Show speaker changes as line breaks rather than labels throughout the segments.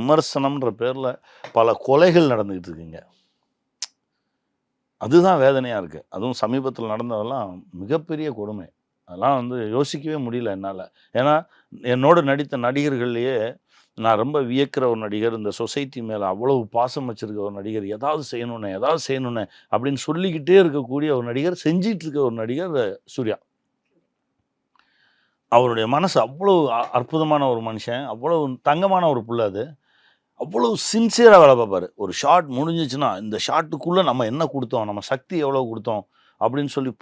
விமர்சனம்ன்ற பேரில் பல கொலைகள் நடந்துக்கிட்டு இருக்குங்க. அதுதான் வேதனையாக இருக்குது. அதுவும் சமீபத்தில் நடந்ததெல்லாம் மிகப்பெரிய கொடுமை. அதெல்லாம் வந்து யோசிக்கவே முடியல என்னால். ஏன்னா என்னோடு நடித்த நடிகர்கள்லேயே நான் ரொம்ப வியக்கிற ஒரு நடிகர், இந்த சொசைட்டி மேலே அவ்வளவு பாசம் வச்சுருக்க ஒரு நடிகர், ஏதாவது செய்யணுண்ணே அப்படின்னு சொல்லிக்கிட்டே இருக்கக்கூடிய ஒரு நடிகர், செஞ்சிட்டு இருக்க ஒரு நடிகர் சூர்யா. அவருடைய மனசு அவ்வளோ அற்புதமான ஒரு மனுஷன், அவ்வளோ தங்கமான ஒரு புள்ள. அது அவ்வளோ சின்சியராக வேலை பார்ப்பார். ஒரு ஷாட் முடிஞ்சிச்சுன்னா இந்த ஷாட்டுக்குள்ளே நம்ம என்ன கொடுத்தோம், நம்ம சக்தி எவ்வளோ கொடுத்தோம் அப்படின்னு சொல்லி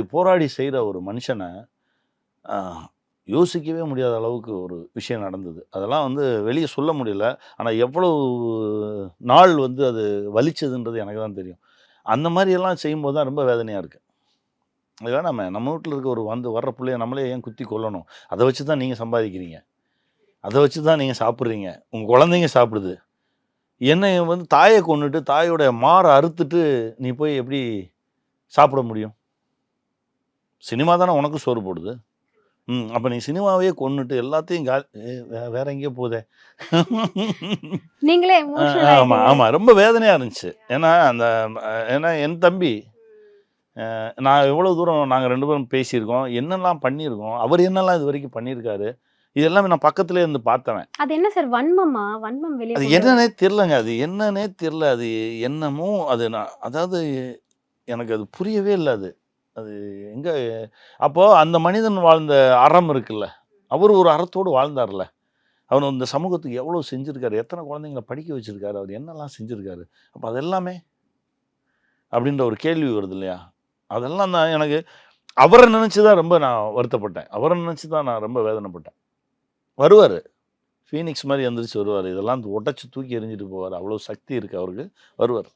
போராடி செய்கிற ஒரு மனுஷனை யோசிக்கவே முடியாத அளவுக்கு ஒரு விஷயம் நடந்தது. அதெல்லாம் வந்து வெளியே சொல்ல முடியல. ஆனால் எவ்வளோ நாள் வந்து அது வலிச்சதுன்றது எனக்கு தான் தெரியும். அந்த மாதிரியெல்லாம் செய்யும்போது தான் ரொம்ப வேதனையாக இருக்குது. அது வேணாமே, நம்ம வீட்டில் இருக்க ஒரு வர்ற பிள்ளைய நம்மளே ஏன் குத்தி கொல்லணும்? அதை வச்சு தான் நீங்கள் சம்பாதிக்கிறீங்க, அதை வச்சு தான் நீங்கள் சாப்பிட்றீங்க, உங்கள் குழந்தைங்க சாப்பிடுது. என்னை வந்து தாயை கொன்னுட்டு தாயோடைய மாரை அறுத்துட்டு நீ போய் எப்படி சாப்பிட முடியும்? சினிமா தானே உனக்கு சோறு போடுது. அப்போ நீ சினிமாவையே கொன்னுட்டு எல்லாத்தையும் வேற எங்கேயோ போதே.
நீங்களே
ஆமாம், ரொம்ப வேதனையாக இருந்துச்சு. ஏன்னா என் தம்பி, நான் எவ்வளோ தூரம் நாங்கள் 2 பேரும் பேசியிருக்கோம், என்னெல்லாம் பண்ணியிருக்கோம், அவர் என்னெல்லாம் இது வரைக்கும் பண்ணியிருக்காரு, இது எல்லாமே நான் பக்கத்துலேயே இருந்து பார்த்தவன்.
அது என்ன சார், வன்மம் வெளியே?
அது என்னன்னே தெரிலங்க, அது என்னன்னே தெரில. அது என்னமோ அது அதாவது எனக்கு அது புரியவே இல்லை. அது எங்கே அப்போது அந்த மனிதன் வாழ்ந்த அறம் இருக்குல்ல, அவர் ஒரு அறத்தோடு வாழ்ந்தார்ல. அவர் இந்த சமூகத்துக்கு எவ்வளோ செஞ்சுருக்காரு, எத்தனை குழந்தைங்களை படிக்க வச்சுருக்காரு, அவர் என்னெல்லாம் செஞ்சுருக்காரு. அப்போ அது எல்லாமே அப்படின்ற ஒரு கேள்வி வருது இல்லையா? அதெல்லாம் தான் எனக்கு அவரை நினச்சி தான் ரொம்ப நான் வருத்தப்பட்டேன். அவரை நினச்சி தான் நான் ரொம்ப வேதனைப்பட்டேன். வருவார், ஃபீனிக்ஸ் மாதிரி எந்திரிச்சு வருவார், இதெல்லாம் உடச்சி தூக்கி எறிஞ்சிட்டு போவார். அவ்வளோ சக்தி இருக்குது அவருக்கு, வருவார்.